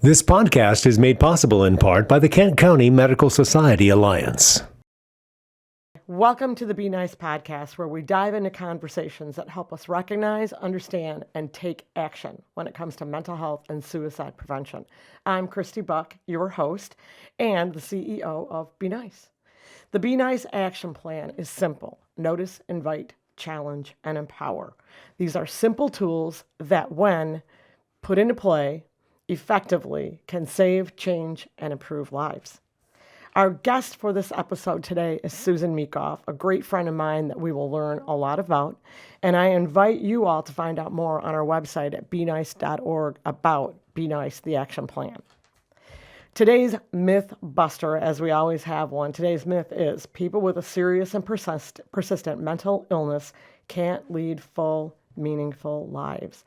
This podcast is made possible in part by the Kent County Medical Society Alliance. Welcome to the Be Nice podcast, where we dive into conversations that help us recognize, understand, and take action when it comes to mental health and suicide prevention. I'm Christy Buck, your host and the CEO of Be Nice. The Be Nice action plan is simple: notice, invite, challenge, and empower. These are simple tools that, when put into play effectively, can save, change, and improve lives. Our guest for this episode today is Susan Meekhof, a great friend of mine that we will learn a lot about. And I invite you all to find out more on our website at benice.org about Be Nice, the action plan. Today's myth buster, as we always have one, today's myth is people with a serious and persistent mental illness can't lead full, meaningful lives.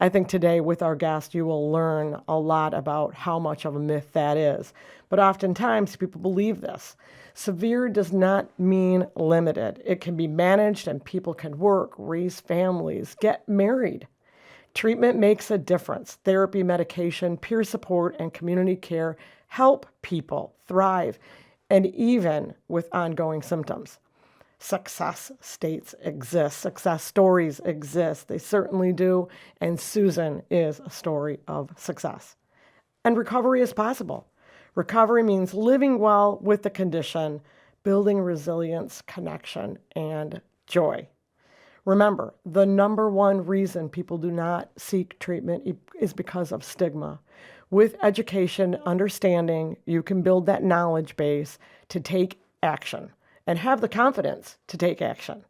I think today with our guest, you will learn a lot about how much of a myth that is. But oftentimes people believe this. Severe does not mean limited. It can be managed and people can work, raise families, get married. Treatment makes a difference. Therapy, medication, peer support, and community care help people thrive, and even with ongoing symptoms. Success stories exist. They certainly do. And Susan is a story of success. And recovery is possible. Recovery means living well with the condition, building resilience, connection, and joy. Remember, the number one reason people do not seek treatment is because of stigma. With education, understanding, you can build that knowledge base to take action and have the confidence to take action.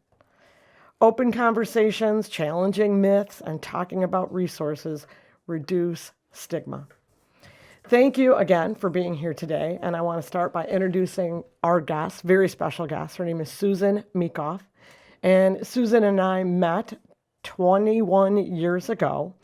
Open conversations, challenging myths, and talking about resources reduce stigma. Thank you again for being here today. And I want to start by introducing our guest, very special guest. Her name is Susan Meekhof. And Susan and I met 21 years ago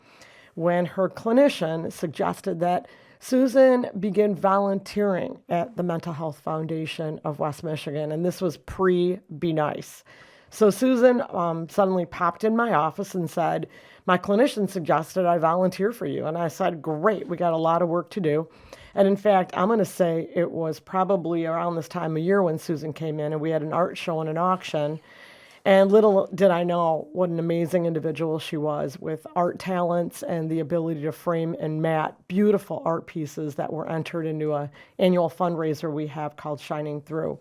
when her clinician suggested that Susan began volunteering at the Mental Health Foundation of West Michigan, and this was pre-Be Nice. So Susan suddenly popped in my office and said, my clinician suggested I volunteer for you. And I said, great, we got a lot of work to do. And in fact, I'm going to say it was probably around this time of year when Susan came in, and we had an art show and an auction. And little did I know what an amazing individual she was, with art talents and the ability to frame and mat beautiful art pieces that were entered into an annual fundraiser we have called Shining Through.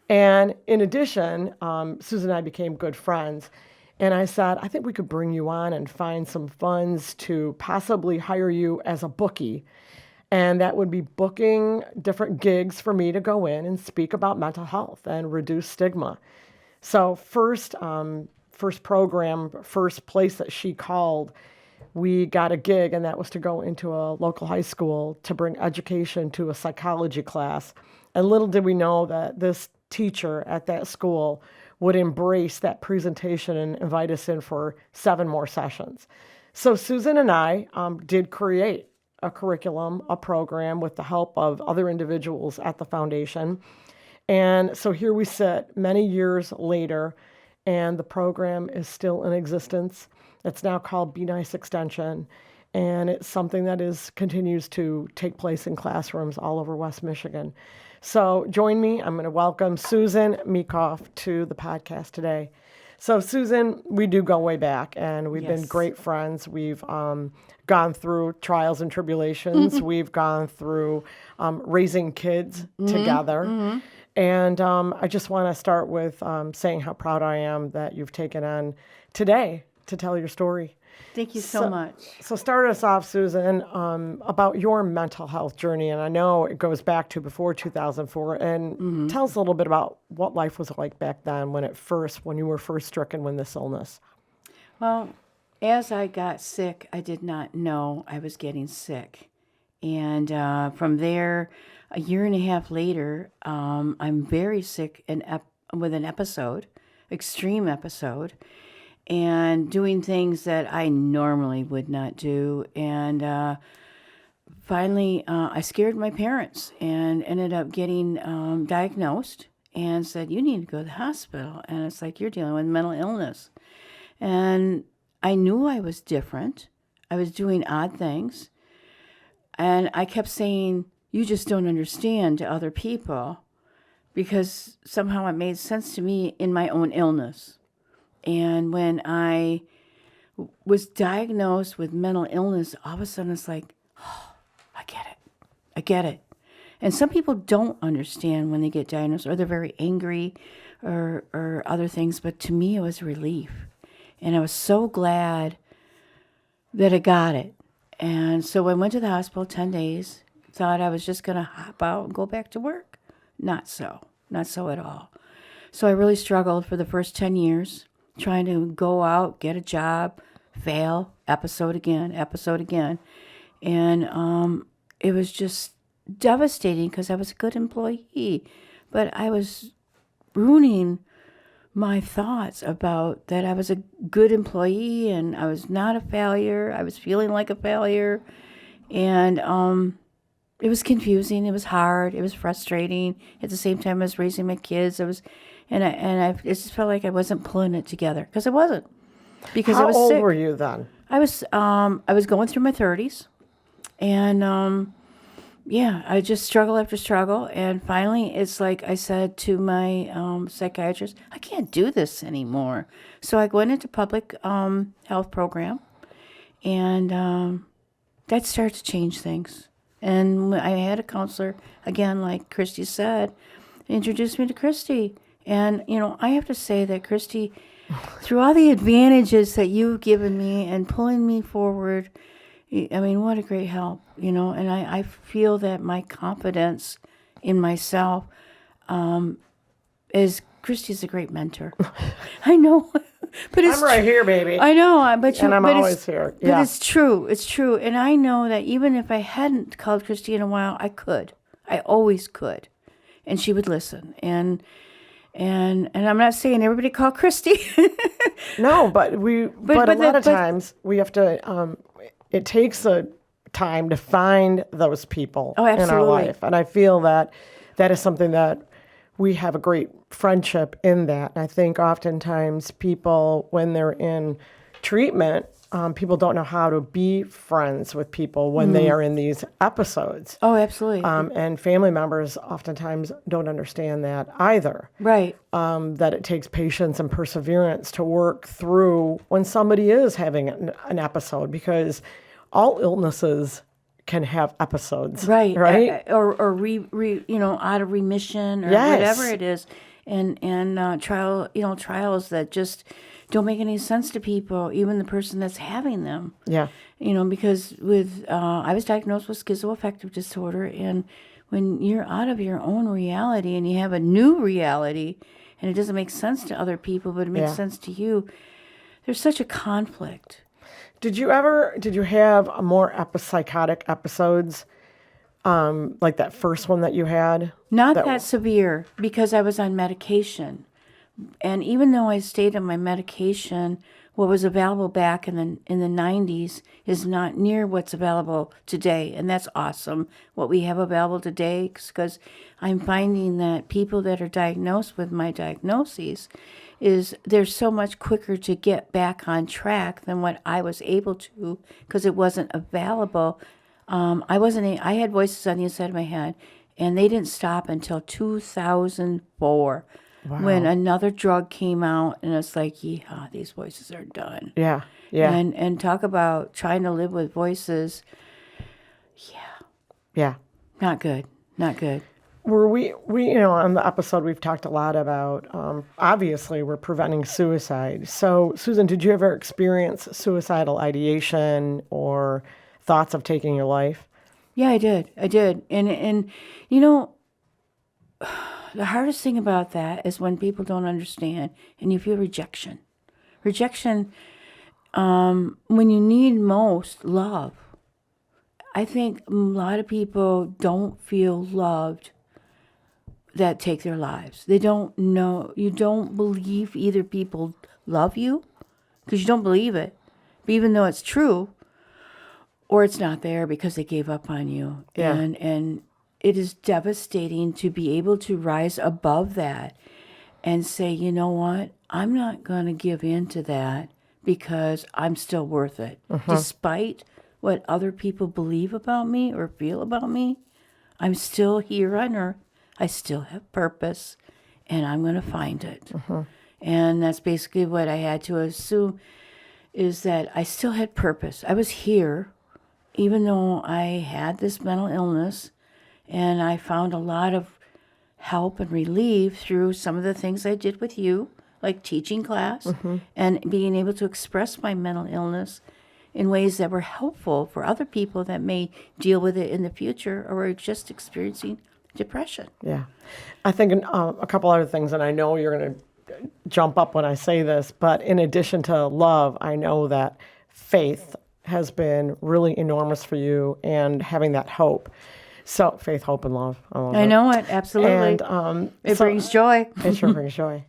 And in addition, Susan and I became good friends. And I said, I think we could bring you on and find some funds to possibly hire you as a bookie. And that would be booking different gigs for me to go in and speak about mental health and reduce stigma. So first place that she called, we got a gig, and that was to go into a local high school to bring education to a psychology class. And little did we know that this teacher at that school would embrace that presentation and invite us in for 7 more sessions. So Susan and I did create a curriculum, a program with the help of other individuals at the foundation. And so here we sit many years later, and the program is still in existence. It's now called Be Nice Extension, and it's something that continues to take place in classrooms all over West Michigan. So join me. I'm going to welcome Susan Meekhof to the podcast today. So Susan, we do go way back, and we've been great friends. We've gone through trials and tribulations. We've gone through raising kids together. And I just want to start with saying how proud I am that you've taken on today to tell your story. Thank you so much. So start us off, Susan, about your mental health journey. And I know it goes back to before 2004. And tell us a little bit about what life was like back then when you were first stricken with this illness. Well, as I got sick, I did not know I was getting sick. And from there, a year and a half later, I'm very sick with an extreme episode, and doing things that I normally would not do. And finally, I scared my parents and ended up getting diagnosed and said, you need to go to the hospital. And it's like, you're dealing with mental illness. And I knew I was different. I was doing odd things. And I kept saying, you just don't understand to other people, because somehow it made sense to me in my own illness. And when I was diagnosed with mental illness, all of a sudden it's like, oh, I get it. I get it. And some people don't understand when they get diagnosed, or they're very angry or other things. But to me, it was a relief. And I was so glad that I got it. And so I went to the hospital 10 days, thought I was just going to hop out and go back to work. Not so. Not so at all. So I really struggled for the first 10 years, trying to go out, get a job, fail, episode again. And it was just devastating because I was a good employee. But I was ruining my thoughts about that I was a good employee and I was not a failure. I was feeling like a failure. And it was confusing. It was hard. It was frustrating. At the same time, I was raising my kids. I just felt like I wasn't pulling it together, because I wasn't. Because I was How sick. old were you then? I was going through my 30s, and I just struggle after struggle, and finally, it's like I said to my psychiatrist, I can't do this anymore. So I went into public health program, and that started to change things. And I had a counselor, again, like Christy said, introduced me to Christy. And, I have to say that Christy, through all the advantages that you've given me and pulling me forward, I mean, what a great help, And I feel that my confidence in myself is Christy's a great mentor. I know. But it's I'm right here, baby. I know, And I'm always here. But Yeah. it's true. It's true. And I know that even if I hadn't called Christy in a while, I could. I always could. And she would listen. And I'm not saying everybody call Christy. No, but a lot of times we have to, it takes a time to find those people in our absolutely. life. And I feel that is something that we have a great friendship in that. And I think oftentimes people, when they're in treatment, people don't know how to be friends with people when they are in these episodes. Oh, absolutely. And family members oftentimes don't understand that either. Right. That it takes patience and perseverance to work through when somebody is having an episode, because all illnesses can have episodes. Right. Right. Or out of remission or Yes. whatever it is. And trials that just don't make any sense to people, even the person that's having them. Yeah. Because I was diagnosed with schizoaffective disorder, and when you're out of your own reality and you have a new reality, and it doesn't make sense to other people, but it makes sense to you, there's such a conflict. Did you have a more psychotic episodes, like that first one that you had? Not that severe, because I was on medication. And even though I stayed on my medication, what was available back in the 90s is not near what's available today. And that's awesome, what we have available today, because I'm finding that people that are diagnosed with my diagnoses, they're so much quicker to get back on track than what I was able to, because it wasn't available. I had voices on the inside of my head, and they didn't stop until 2004. Wow. When another drug came out, and it's like, yeah, these voices are done. Yeah. Yeah. And talk about trying to live with voices. Yeah. Not good. Were we on the episode we've talked a lot about, obviously we're preventing suicide. So Susan, did you ever experience suicidal ideation or thoughts of taking your life? Yeah, I did. And the hardest thing about that is when people don't understand and you feel rejection. Rejection, when you need most love. I think a lot of people don't feel loved that take their lives. They don't know. You don't believe either people love you, because you don't believe it, even though it's true, or it's not there because they gave up on you. Yeah. And it is devastating to be able to rise above that and say, you know what, I'm not going to give in to that because I'm still worth it, despite what other people believe about me or feel about me. I'm still here on earth. I still have purpose, and I'm going to find it. And that's basically what I had to assume, is that I still had purpose. I was here, even though I had this mental illness, and I found a lot of help and relief through some of the things I did with you, like teaching class and being able to express my mental illness in ways that were helpful for other people that may deal with it in the future or are just experiencing depression. Yeah. I think a couple other things, and I know you're going to jump up when I say this, but in addition to love, I know that faith has been really enormous for you, and having that hope. So faith, hope, and love. I know it, absolutely. And it brings joy. It sure brings joy.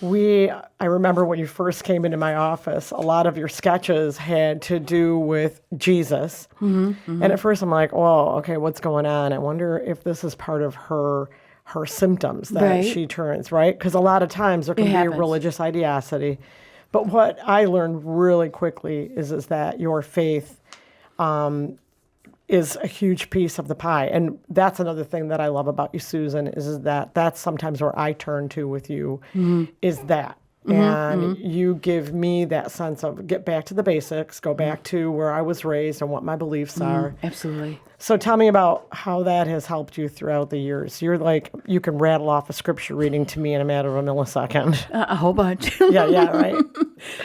I remember when you first came into my office, a lot of your sketches had to do with Jesus. And at first I'm like, oh, okay, what's going on? I wonder if this is part of her symptoms that she turns, right? Because a lot of times there can be a religious ideosity. But what I learned really quickly is that your faith is a huge piece of the pie. And that's another thing that I love about you, Susan, is that that's sometimes where I turn to with you, is that. And you give me that sense of get back to the basics, go back to where I was raised and what my beliefs are. Absolutely. So tell me about how that has helped you throughout the years. You're like, you can rattle off a scripture reading to me in a matter of a millisecond. A whole bunch. Yeah, right.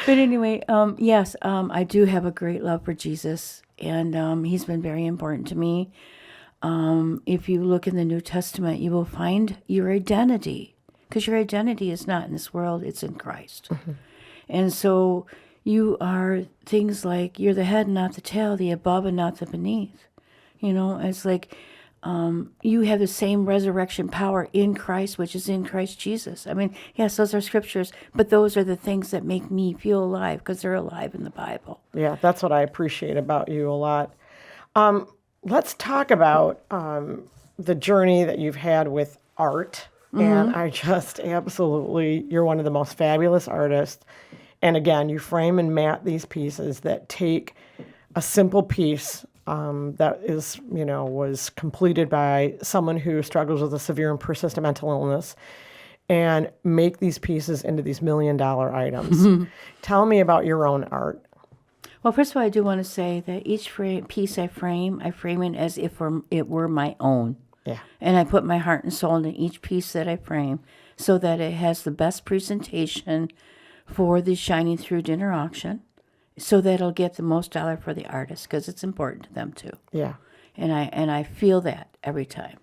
But anyway, yes, I do have a great love for Jesus, and he's been very important to me. If you look in the New Testament, you will find your identity, because your identity is not in this world, it's in Christ. And so you are things like you're the head and not the tail, the above and not the beneath. You know, it's like you have the same resurrection power in Christ, which is in Christ Jesus. I mean, yes, those are scriptures, but those are the things that make me feel alive, because they're alive in the Bible. Yeah, that's what I appreciate about you a lot. Let's talk about the journey that you've had with art. And I just absolutely, you're one of the most fabulous artists. And again, you frame and mat these pieces that take a simple piece that is, was completed by someone who struggles with a severe and persistent mental illness, and make these pieces into these $1 million items. Tell me about your own art. Well, first of all, I do want to say that each piece I frame it as if it were my own. Yeah. And I put my heart and soul into each piece that I frame so that it has the best presentation for the Shining Through dinner auction, so that it'll get the most dollar for the artist, because it's important to them too. Yeah. And I feel that every time.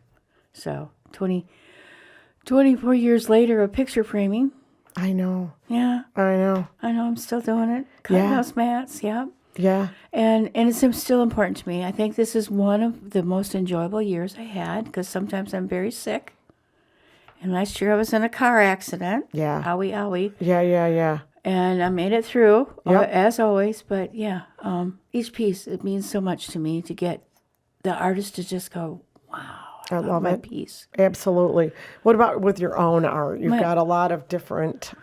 So 24 years later of picture framing. I know. Yeah. I know. I'm still doing it. Cutting house mats, yeah. Yeah. And it's still important to me. I think this is one of the most enjoyable years I had, because sometimes I'm very sick. And last year I was in a car accident. Yeah. Owie. Yeah. And I made it through, Yep. as always. But yeah, each piece, it means so much to me to get the artist to just go, wow, I love my piece. Absolutely. What about with your own art? You've got a lot of different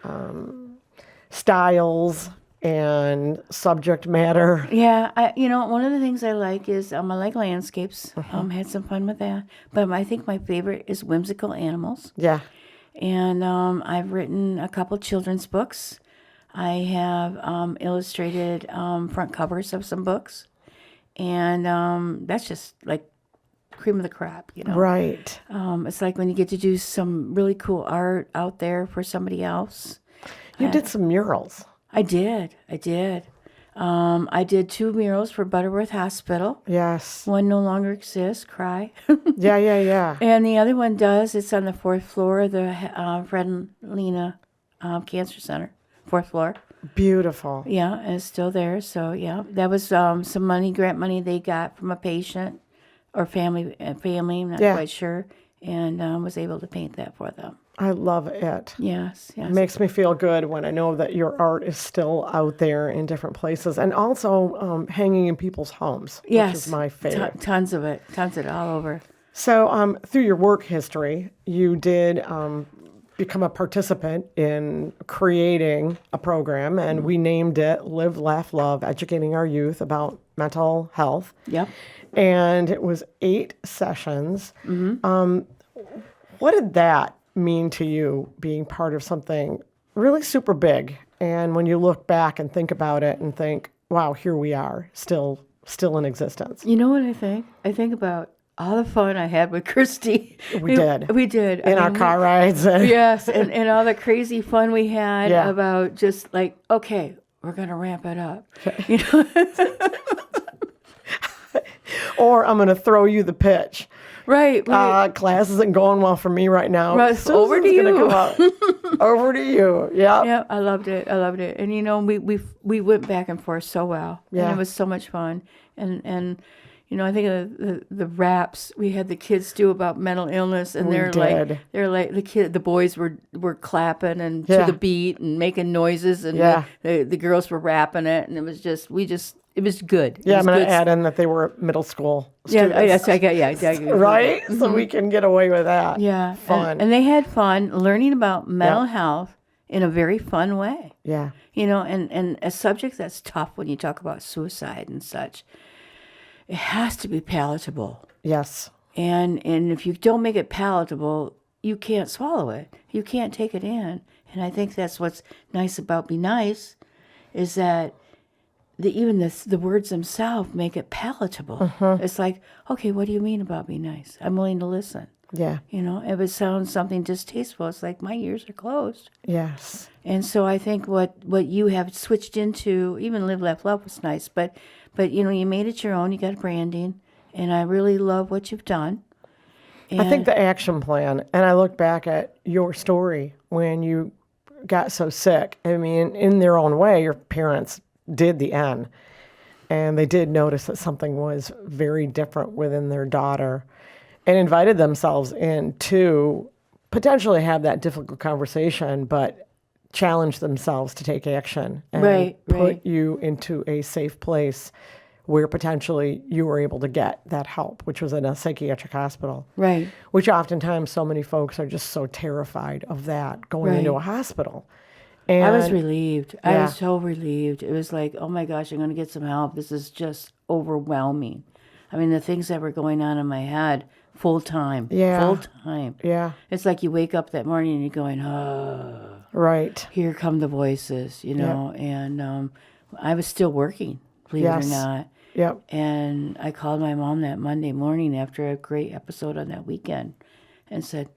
styles and subject matter. Yeah, one of the things I like is I like landscapes. Had some fun with that. But I think my favorite is whimsical animals. Yeah. And I've written a couple children's books. I have illustrated front covers of some books. And that's just like cream of the crop, Right. It's like when you get to do some really cool art out there for somebody else. You did some murals. I did. I did 2 murals for Butterworth Hospital. Yes. One no longer exists, cry. Yeah. And the other one does. It's on the 4th floor of the Fred and Lena Cancer Center, 4th floor. Beautiful. Yeah, and it's still there. So, yeah, that was some grant money they got from a patient or family, I'm not quite sure, and was able to paint that for them. I love it. Yes. It makes me feel good when I know that your art is still out there in different places, and also hanging in people's homes, which is my favorite. Tons of it all over. So through your work history, you did become a participant in creating a program, and we named it Live, Laugh, Love, Educating Our Youth About Mental Health. Yep. And it was 8 sessions. What did that mean to you, being part of something really super big? And when you look back and think about it and think, wow, here we are, still in existence. You know what I think? I think about all the fun I had with Christy. We did. We did. In our car rides. And Yes, and all the crazy fun we had Yeah. about just like, okay, we're going to ramp it up. You know? Or I'm going to throw you the pitch. Right. Class isn't going well for me right now. Right, Susan's over to gonna you. come out. Over to you. Yeah. Yeah, I loved it. And you know, we went back and forth so well. Yeah. And it was so much fun. And you know, I think of the raps we had the kids do about mental illness, and We they're did. like the boys were clapping and Yeah. to the beat and making noises, and Yeah. the girls were rapping it, and it was it was good. It Yeah, was I'm going good to add in that they were middle school Yeah, students. I got yeah. Right? So we can get away with that. Yeah, Fun. and they had fun learning about mental Yep. health in a very fun way. Yeah. You know, and a subject that's tough when you talk about suicide and such, it has to be palatable. Yes. And if you don't make it palatable, you can't swallow it. You can't take it in. And I think that's what's nice about Be Nice, is that even the words themselves make it palatable. It's like, okay, what do you mean about Be Nice? I'm willing to listen. Yeah. You know, if it sounds something distasteful, it's like my ears are closed. Yes. And so I think what you have switched into, even Live, Laugh, Love was nice, but you know, you made it your own. You got branding, and I really love what you've done. I think the action plan, and I look back at your story when you got so sick. I mean, in their own way, your parents did the N, and they did notice that something was very different within their daughter, and invited themselves in to potentially have that difficult conversation, but challenge themselves to take action and Right. put you into a safe place where potentially you were able to get that help, which was in a psychiatric hospital. Right. Which oftentimes so many folks are just so terrified of that, going into a hospital. And I was relieved. I Yeah. was so relieved. It was like, oh my gosh, I'm going to get some help. This is just overwhelming. I mean, the things that were going on in my head, full time. Yeah. Full time. Yeah, It's like you wake up that morning and you're going, oh, right. here come the voices, you know. And I was still working, believe Yes. it or not. Yep. And I called my mom that Monday morning after a great episode on that weekend and said,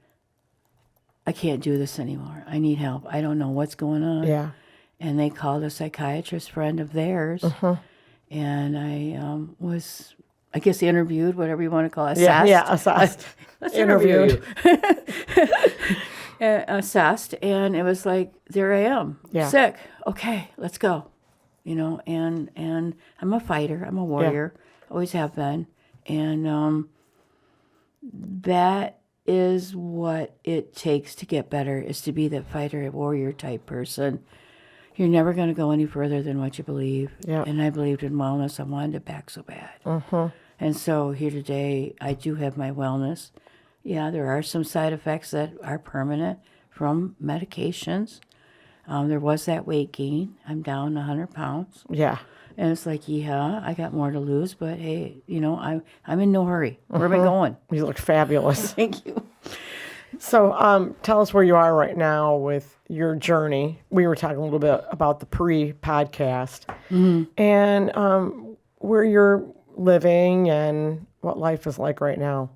I can't do this anymore. I need help. I don't know what's going on. Yeah. And they called a psychiatrist friend of theirs. And I was, I guess, interviewed, whatever you want to call it, assessed. Yeah, assessed. Let's Interviewed. Assessed. And it was like, there I am, Yeah. sick. Okay, let's go. You know, and I'm a fighter. I'm a warrior. Always have been. And that is what it takes to get better, is to be that fighter, warrior type person. You're never going to go any further than what you believe. Yeah. And I believed in wellness. I wanted it back so bad. And so here today, I do have my wellness. Yeah, there are some side effects that are permanent from medications. There was that weight gain. I'm down 100 pounds. Yeah. And it's like, yeah, I got more to lose, but hey, you know, I'm in no hurry. Where am I going? You look fabulous. Thank you. So tell us where you are right now with your journey. We were talking a little bit about the pre-podcast and where you're living and what life is like right now.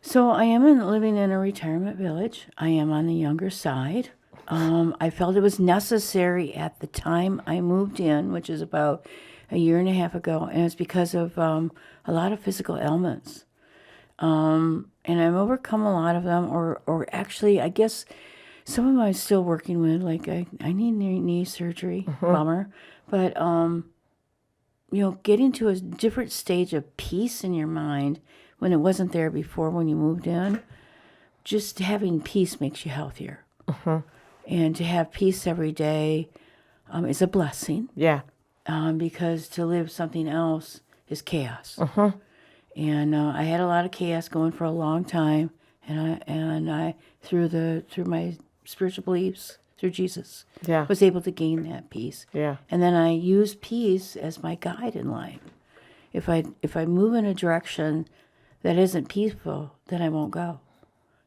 So I am living in a retirement village. I am on the younger side. I felt it was necessary at the time I moved in, which is about a year and a half ago, and it's because of a lot of physical ailments. And I've overcome a lot of them, or actually, I guess some of them I'm still working with. Like I need knee surgery, bummer. But you know, getting to a different stage of peace in your mind when it wasn't there before when you moved in, just having peace makes you healthier. And to have peace every day is a blessing. Yeah. Because to live something else is chaos. And I had a lot of chaos going for a long time, and I through my spiritual beliefs through Jesus. Yeah. Was able to gain that peace. Yeah. And then I use peace as my guide in life. If I move in a direction that isn't peaceful, then I won't go.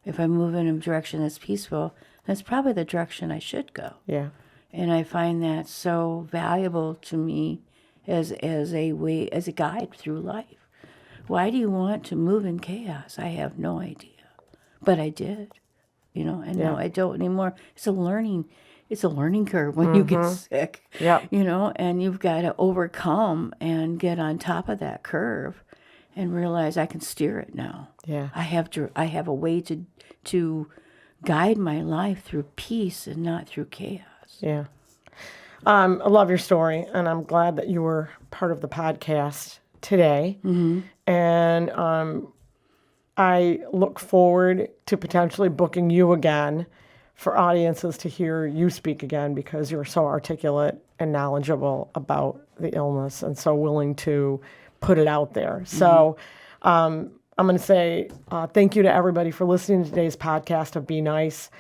If I move in a direction that's peaceful, that's probably the direction I should go. Yeah. And I find that so valuable to me as a guide through life. Why do you want to move in chaos? I have no idea. But I did. And now I don't anymore. It's a learning curve when you get sick. Yep. And you've got to overcome and get on top of that curve and realize I can steer it now. Yeah. I have a way to guide my life through peace and not through chaos. Yeah. I love your story, and I'm glad that you were part of the podcast today. Mm-hmm. And I look forward to potentially booking you again for audiences to hear you speak again, because you're so articulate and knowledgeable about the illness and so willing to put it out there. Mm-hmm. So I'm going to say thank you to everybody for listening to today's podcast of Be Nice.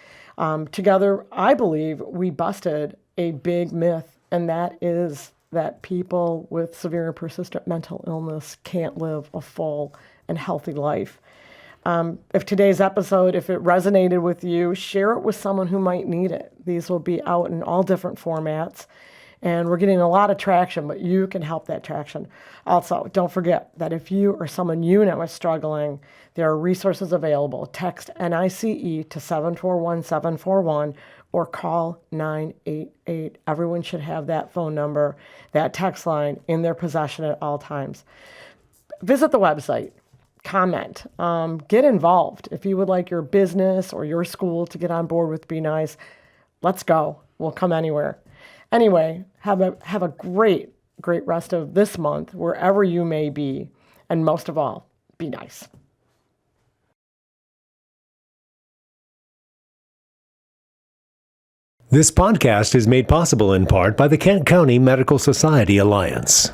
Together, I believe we busted a big myth, and that is that people with severe and persistent mental illness can't live a full and healthy life. If today's episode, if it resonated with you, share it with someone who might need it. These will be out in all different formats, and we're getting a lot of traction, but you can help that traction. Also, don't forget that if you or someone you know is struggling, there are resources available. Text NICE to 741-741 or call 988. Everyone should have that phone number, that text line in their possession at all times. Visit the website. Comment, get involved. If you would like your business or your school to get on board with Be Nice, let's go. We'll come anywhere. Anyway, have a great rest of this month, wherever you may be. And most of all, be nice. This podcast is made possible in part by the Kent County Medical Society Alliance.